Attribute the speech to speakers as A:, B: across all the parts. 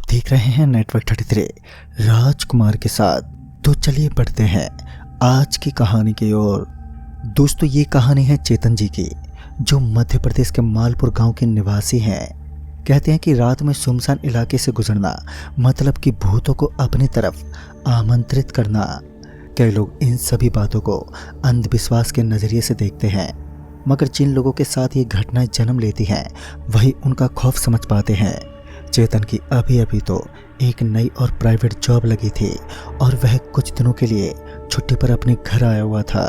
A: देख रहे हैं नेटवर्क 33 राजकुमार के साथ। तो चलिए बढ़ते हैं आज की कहानी की ओर। दोस्तों, ये कहानी है चेतन जी की, जो मध्य प्रदेश के मालपुर गांव के निवासी हैं। कहते हैं कि रात में सुनसान इलाके से गुजरना मतलब कि भूतों को अपनी तरफ आमंत्रित करना। कई लोग इन सभी बातों को अंधविश्वास के नजरिए से देखते हैं, मगर जिन लोगों के साथ ये घटनाएं जन्म लेती हैं वही उनका खौफ समझ पाते हैं। चेतन की अभी अभी तो एक नई और प्राइवेट जॉब लगी थी और वह कुछ दिनों के लिए छुट्टी पर अपने घर आया हुआ था।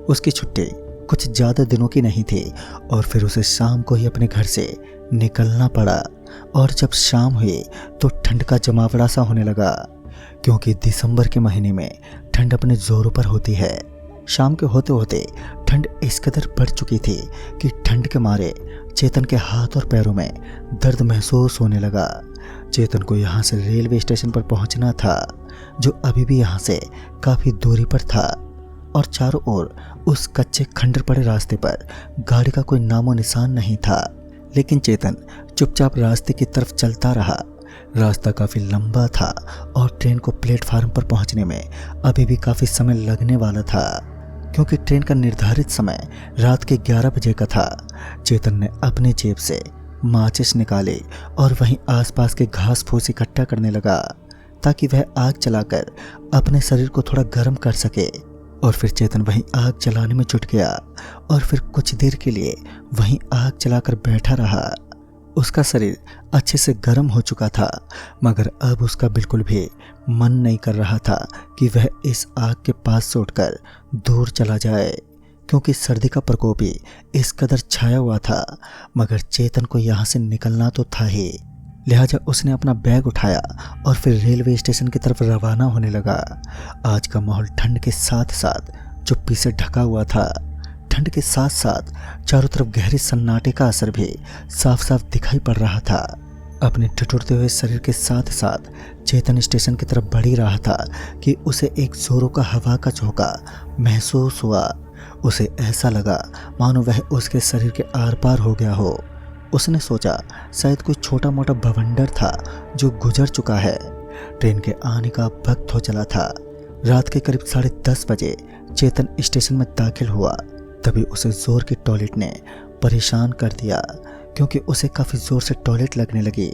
A: उसकी छुट्टी कुछ ज़्यादा दिनों की नहीं थी और फिर उसे शाम को ही अपने घर से निकलना पड़ा। और जब शाम हुई तो ठंड का जमावड़ा सा होने लगा, क्योंकि दिसंबर के महीने में ठंड अपने जोरों पर होती है। शाम के होते होते ठंड इस कदर बढ़ चुकी थी कि ठंड के मारे चेतन के हाथ और पैरों में दर्द महसूस होने लगा। चेतन को यहाँ से रेलवे स्टेशन पर पहुँचना था, जो अभी भी यहाँ से काफ़ी दूरी पर था, और चारों ओर उस कच्चे खंडर पड़े रास्ते पर गाड़ी का कोई नामो निशान नहीं था। लेकिन चेतन चुपचाप रास्ते की तरफ चलता रहा। रास्ता काफ़ी लंबा था और ट्रेन को प्लेटफार्म पर पहुंचने में अभी भी काफ़ी समय लगने वाला था, क्योंकि ट्रेन का निर्धारित समय रात के 11 बजे का था। चेतन ने अपनी जेब से माचिस निकाली और वहीं आसपास के घास फूस इकट्ठा करने लगा, ताकि वह आग जलाकर अपने शरीर को थोड़ा गर्म कर सके। और फिर चेतन वहीं आग जलाने में जुट गया और फिर कुछ देर के लिए वहीं आग जलाकर बैठा रहा। उसका शरीर अच्छे से गर्म हो चुका था, मगर अब उसका बिल्कुल भी मन नहीं कर रहा था कि वह इस आग के पास से उठकर दूर चला जाए, क्योंकि सर्दी का प्रकोप ही इस कदर छाया हुआ था। मगर चेतन को यहाँ से निकलना तो था ही, लिहाजा उसने अपना बैग उठाया और फिर रेलवे स्टेशन की तरफ रवाना होने लगा। आज का माहौल ठंड के साथ साथ चुप्पी से ढका हुआ था। ठंड के साथ साथ चारों तरफ गहरे सन्नाटे का असर भी साफ साफ दिखाई पड़ रहा था। अपने ठिठुरते हुए शरीर के साथ साथ चेतन स्टेशन की तरफ बढ़ ही रहा था कि उसे एक जोरों का हवा का झोंका महसूस हुआ। उसे ऐसा लगा मानो वह उसके शरीर के आर पार हो गया हो। उसने सोचा शायद कोई छोटा मोटा बवंडर था जो गुजर चुका है। ट्रेन के आने का वक्त हो चला था। रात के करीब 10:30 बजे चेतन स्टेशन में दाखिल हुआ। तभी उसे जोर की टॉयलेट ने परेशान कर दिया, क्योंकि उसे काफ़ी ज़ोर से टॉयलेट लगने लगी,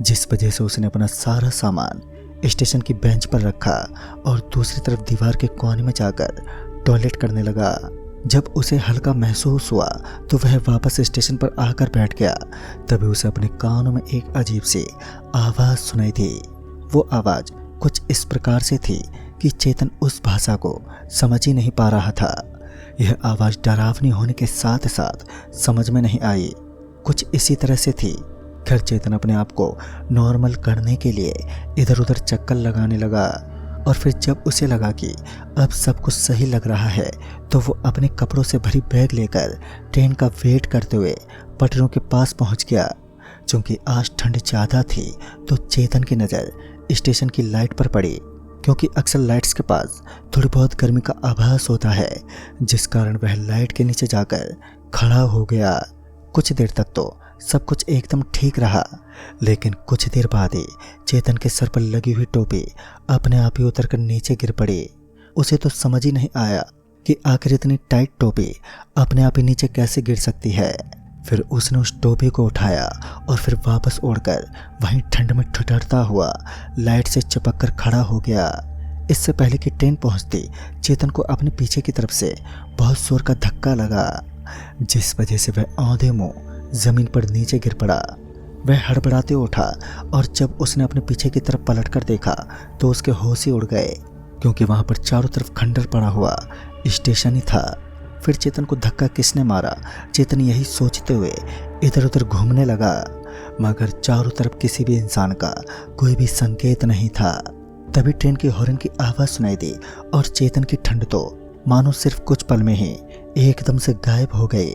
A: जिस वजह से उसने अपना सारा सामान स्टेशन की बेंच पर रखा और दूसरी तरफ दीवार के कोने में जाकर टॉयलेट करने लगा। जब उसे हल्का महसूस हुआ तो वह वापस स्टेशन पर आकर बैठ गया। तभी उसे अपने कानों में एक अजीब सी आवाज़ सुनाई दी। वो आवाज़ कुछ इस प्रकार से थी कि चेतन उस भाषा को समझ ही नहीं पा रहा था। यह आवाज़ डरावनी होने के साथ साथ समझ में नहीं आई। कुछ इसी तरह से थी। खैर, चेतन अपने आप को नॉर्मल करने के लिए इधर उधर चक्कर लगाने लगा, और फिर जब उसे लगा कि अब सब कुछ सही लग रहा है तो वो अपने कपड़ों से भरी बैग लेकर ट्रेन का वेट करते हुए पटरियों के पास पहुंच गया। चूँकि आज ठंड ज़्यादा थी तो चेतन की नज़र स्टेशन की लाइट पर पड़ी, क्योंकि अक्सर लाइट्स के पास थोड़ी बहुत गर्मी का आभास होता है, जिस कारण वह लाइट के नीचे जाकर खड़ा हो गया। कुछ देर तक तो सब कुछ एकदम ठीक रहा, लेकिन कुछ देर बाद ही चेतन के सर पर लगी हुई टोपी अपने आप ही उतरकर नीचे गिर पड़ी। उसे तो समझ ही नहीं आया कि आखिर इतनी टाइट टोपी अपने आप ही नीचे कैसे गिर सकती है। फिर उसने उस टोपी को उठाया और फिर वापस ओढ़कर वहीं ठंड में ठिठुरता हुआ लाइट से चिपक कर खड़ा हो गया। इससे पहले कि ट्रेन पहुंचती, चेतन को अपने पीछे की तरफ से बहुत जोर का धक्का लगा, जिस वजह से वह औंधे मुंह जमीन पर नीचे गिर पड़ा। वह हड़बड़ाते उठा और जब उसने अपने पीछे की तरफ पलटकर देखा तो उसके होश ही उड़ गए, क्योंकि वहां पर चारों तरफ खंडर पड़ा हुआ स्टेशन ही था। फिर चेतन को धक्का किसने मारा, चेतन यही सोचते हुए इधर उधर घूमने लगा, मगर चारों तरफ किसी भी इंसान का कोई भी संकेत नहीं था। तभी ट्रेन की हॉर्न की आवाज़ सुनाई दी और चेतन की ठंड तो मानो सिर्फ कुछ पल में ही एकदम से गायब हो गई।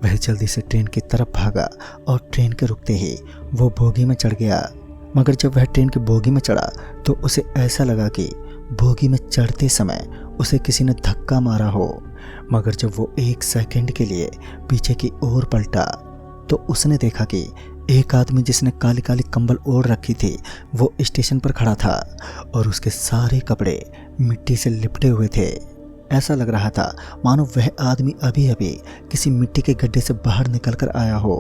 A: वह जल्दी से ट्रेन की तरफ भागा और ट्रेन के रुकते ही वो बोगी में चढ़ गया। मगर जब वह ट्रेन की बोगी में चढ़ा तो उसे ऐसा लगा कि बोगी में चढ़ते समय उसे किसी ने धक्का मारा हो। मगर जब वो 1 सेकंड के लिए पीछे की ओर पलटा तो उसने देखा कि एक आदमी जिसने काली काली कंबल ओढ़ रखी थी वो स्टेशन पर खड़ा था और उसके सारे कपड़े मिट्टी से लिपटे हुए थे। ऐसा लग रहा था मानो वह आदमी अभी अभी किसी मिट्टी के गड्ढे से बाहर निकलकर आया हो।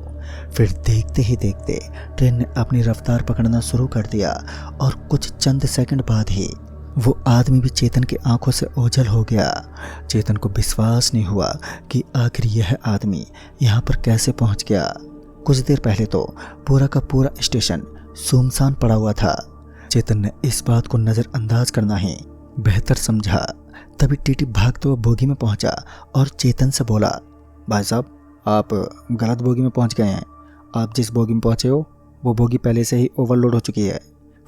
A: फिर देखते ही देखते ट्रेन ने अपनी रफ्तार पकड़ना शुरू कर दिया और कुछ चंद सेकंड बाद ही वो आदमी भी चेतन की आंखों से ओझल हो गया। चेतन को विश्वास नहीं हुआ कि आखिर यह आदमी यहाँ पर कैसे पहुँच गया। कुछ देर पहले तो पूरा का पूरा स्टेशन सुनसान पड़ा हुआ था। चेतन ने इस बात को नज़रअंदाज करना ही बेहतर समझा। तभी टीटी भागते हुए बोगी में पहुंचा और चेतन से बोला, भाई साहब आप गलत बोगी में पहुंच गए हैं। आप जिस बोगी में पहुंचे हो वो बोगी पहले से ही ओवरलोड हो चुकी है।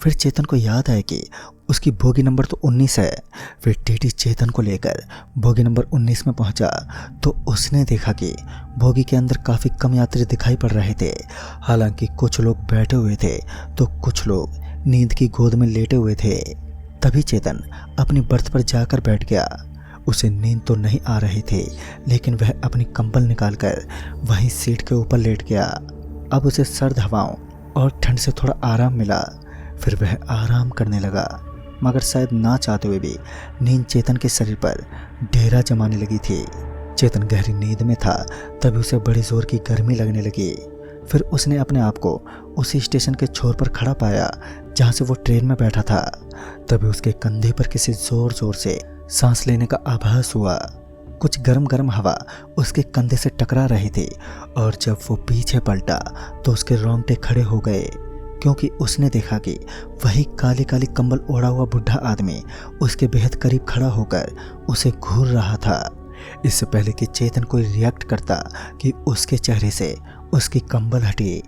A: फिर चेतन को याद आया कि उसकी बोगी नंबर तो 19 है। फिर टीटी चेतन को लेकर बोगी नंबर 19 में पहुंचा तो उसने देखा कि बोगी के अंदर काफ़ी कम यात्री दिखाई पड़ रहे थे। हालांकि कुछ लोग बैठे हुए थे तो कुछ लोग नींद की गोद में लेटे हुए थे। तभी चेतन अपनी बर्थ पर जाकर बैठ गया। उसे नींद तो नहीं आ रही थी लेकिन वह अपनी कंबल निकालकर वहीं सीट के ऊपर लेट गया। अब उसे सर्द हवाओं और ठंड से थोड़ा आराम मिला। फिर वह आराम करने लगा मगर शायद ना चाहते हुए भी नींद चेतन के शरीर पर डेरा जमाने लगी थी। चेतन गहरी नींद में था तभी उसे बड़ी जोर की गर्मी लगने लगी। फिर उसने अपने आप को उसी स्टेशन के छोर पर खड़ा पाया जहाँ से वो ट्रेन में बैठा था। तभी उसके कंधे पर किसी जोर जोर से सांस लेने का आभास हुआ। कुछ गर्म गर्म हवा उसके कंधे से टकरा रही थी और जब वो पीछे पलटा तो उसके रोंगटे खड़े हो गए क्योंकि उसने देखा कि वही काली काली कंबल ओढ़ा हुआ बुढ़ा आदमी उसके बेहद करीब खड़ा होकर उसे घूर रहा था। इससे पहले कि चेतन कोई रिएक्ट करता कि उसके चेहरे से उसकी कंबल हटी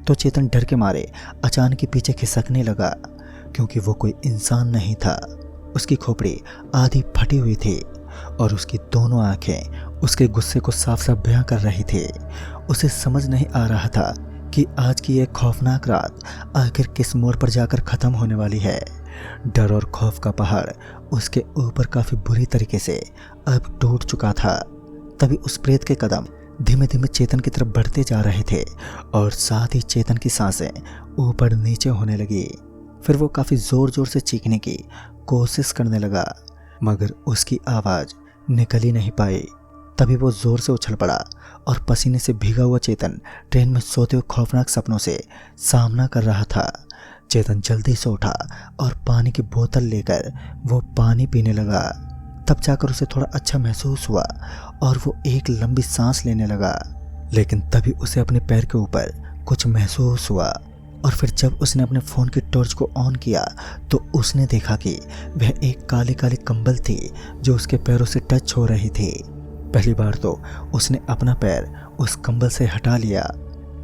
A: तो चेतन डर के मारे अचानक ही पीछे खिसकने लगा क्योंकि वो कोई इंसान नहीं था। उसकी खोपड़ी आधी फटी हुई थी और उसकी दोनों आंखें उसके गुस्से को साफ साफ बयां कर रही थी। उसे समझ नहीं आ रहा था कि आज की यह खौफनाक रात आखिर किस मोड़ पर जाकर ख़त्म होने वाली है। डर और खौफ का पहाड़ उसके ऊपर काफ़ी बुरी तरीके से अब टूट चुका था। तभी उस प्रेत के कदम धीमे धीमे चेतन की तरफ बढ़ते जा रहे थे और साथ ही चेतन की सांसें ऊपर नीचे होने लगी। फिर वो काफ़ी ज़ोर ज़ोर से चीखने की कोशिश करने लगा मगर उसकी आवाज़ निकल ही नहीं पाई। तभी वो ज़ोर से उछल पड़ा और पसीने से भीगा हुआ चेतन ट्रेन में सोते हुए खौफनाक सपनों से सामना कर रहा था। चेतन जल्दी से उठा और पानी की बोतल लेकर वो पानी पीने लगा। तब जाकर उसे थोड़ा अच्छा महसूस हुआ और वो एक लंबी सांस लेने लगा। लेकिन तभी उसे अपने पैर के ऊपर कुछ महसूस हुआ और फिर जब उसने अपने फ़ोन की टॉर्च को ऑन किया तो उसने देखा कि वह एक काली काली कंबल थी जो उसके पैरों से टच हो रही थी। पहली बार तो उसने अपना पैर उस कंबल से हटा लिया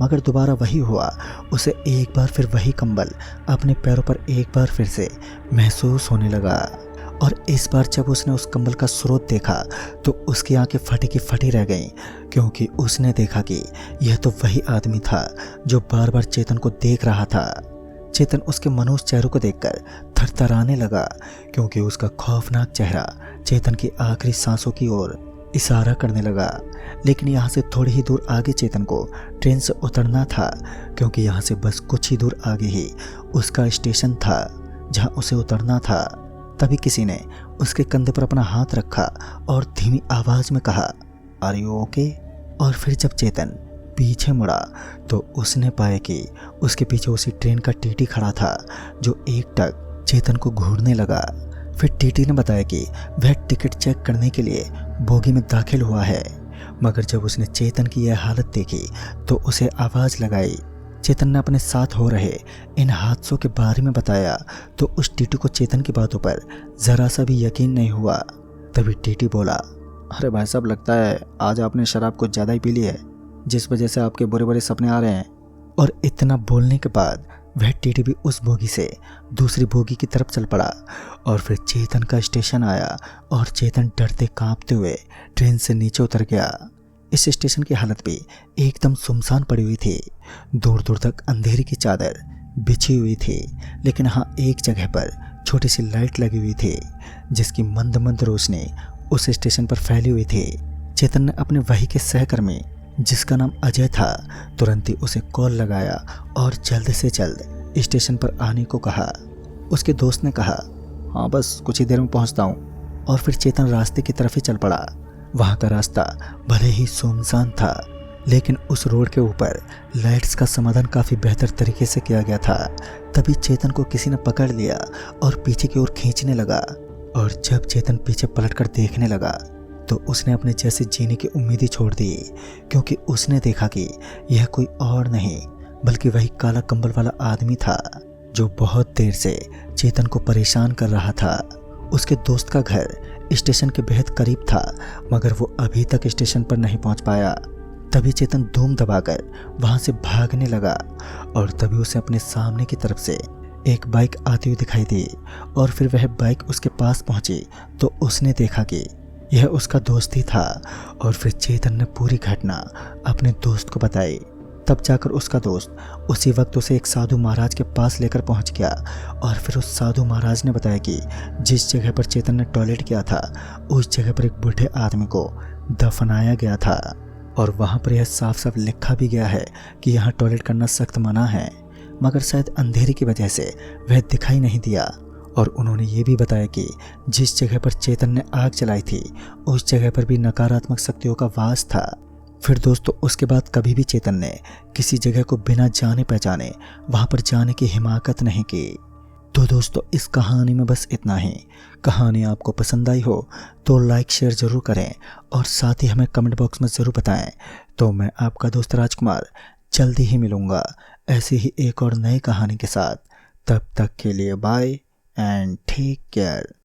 A: मगर दोबारा वही हुआ। उसे एक बार फिर वही कंबल अपने पैरों पर एक बार फिर से महसूस होने लगा और इस बार जब उसने उस कंबल का स्रोत देखा तो उसकी आंखें फटी की फटी रह गईं क्योंकि उसने देखा कि यह तो वही आदमी था जो बार बार चेतन को देख रहा था। चेतन उसके मनोज चेहरों को देखकर थरथराने लगा क्योंकि उसका खौफनाक चेहरा चेतन की आखिरी सांसों की ओर इशारा करने लगा। लेकिन यहाँ से थोड़ी ही दूर आगे चेतन को ट्रेन से उतरना था क्योंकि यहाँ से बस कुछ ही दूर आगे ही उसका स्टेशन था जहाँ उसे उतरना था। तभी किसी ने उसके कंधे पर अपना हाथ रखा और धीमी आवाज़ में कहा, आर यू ओके? और फिर जब चेतन पीछे मुड़ा तो उसने पाया कि उसके पीछे उसी ट्रेन का टीटी खड़ा था जो एकटक चेतन को घूरने लगा। फिर टीटी ने बताया कि वह टिकट चेक करने के लिए बोगी में दाखिल हुआ है मगर जब उसने चेतन की यह हालत देखी तो उसे आवाज़ लगाई। चेतन ने अपने साथ हो रहे इन हादसों के बारे में बताया तो उस टीटी को चेतन की बातों पर ज़रा सा भी यकीन नहीं हुआ। तभी टीटी बोला, अरे भाई साहब लगता है आज आपने शराब कुछ ज़्यादा ही पी ली है जिस वजह से आपके बुरे बुरे सपने आ रहे हैं। और इतना बोलने के बाद वह टीटी भी उस बोगी से दूसरी बोगी की तरफ चल पड़ा और फिर चेतन का स्टेशन आया और चेतन डरते कांपते हुए ट्रेन से नीचे उतर गया। इस स्टेशन की हालत भी एकदम सुनसान पड़ी हुई थी। दूर दूर तक अंधेरे की चादर बिछी हुई थी लेकिन हाँ एक जगह पर छोटी सी लाइट लगी हुई थी जिसकी मंद मंद रोशनी उस स्टेशन पर फैली हुई थी। चेतन ने अपने वही के सहकर्मी जिसका नाम अजय था तुरंत ही उसे कॉल लगाया और जल्द से जल्द स्टेशन पर आने को कहा। उसके दोस्त ने कहा, हाँ बस कुछ ही देर में पहुंचता हूँ। और फिर चेतन रास्ते की तरफ ही चल पड़ा। वहाँ का रास्ता भले ही सुनसान था, लेकिन उस रोड के ऊपर लाइट्स का समाधान काफ़ी बेहतर तरीके से किया गया था। तभी चेतन को किसी ने पकड़ लिया और पीछे की ओर खींचने लगा। और जब चेतन पीछे पलटकर देखने लगा तो उसने अपने जैसे जीने की उम्मीद ही छोड़ दी, क्योंकि उसने देखा कि यह कोई और नहीं बल्कि वही काला कंबल वाला आदमी था जो बहुत देर से चेतन को परेशान कर रहा था। उसके दोस्त का घर स्टेशन के बेहद करीब था, मगर वो अभी तक स्टेशन पर नहीं पहुंच पाया। तभी चेतन धूम दबाकर वहां से भागने लगा और तभी उसे अपने सामने की तरफ से एक बाइक आती हुई दिखाई दी। और फिर वह बाइक उसके पास पहुंची तो उसने देखा कि यह उसका दोस्त ही था। और फिर चेतन ने पूरी घटना अपने दोस्त को बताई। तब जाकर उसका दोस्त उसी वक्त उसे एक साधु महाराज के पास लेकर पहुंच गया। और फिर उस साधु महाराज ने बताया कि जिस जगह पर चेतन ने टॉयलेट किया था उस जगह पर एक बूढ़े आदमी को दफनाया गया था। और वहाँ पर यह साफ साफ लिखा भी गया है कि यहाँ टॉयलेट करना सख्त मना है, मगर शायद अंधेरे की वजह से वह दिखाई नहीं दिया। और उन्होंने ये भी बताया कि जिस जगह पर चेतन ने आग जलाई थी उस जगह पर भी नकारात्मक शक्तियों का वास था। फिर दोस्तों उसके बाद कभी भी चेतन ने किसी जगह को बिना जाने पहचाने वहाँ पर जाने की हिमाकत नहीं की। तो दोस्तों इस कहानी में बस इतना ही। कहानी आपको पसंद आई हो तो लाइक शेयर ज़रूर करें और साथ ही हमें कमेंट बॉक्स में ज़रूर बताएं। तो मैं आपका दोस्त राजकुमार जल्दी ही मिलूँगा ऐसी ही एक और नई कहानी के साथ। तब तक के लिए बाय एंड टेक केयर।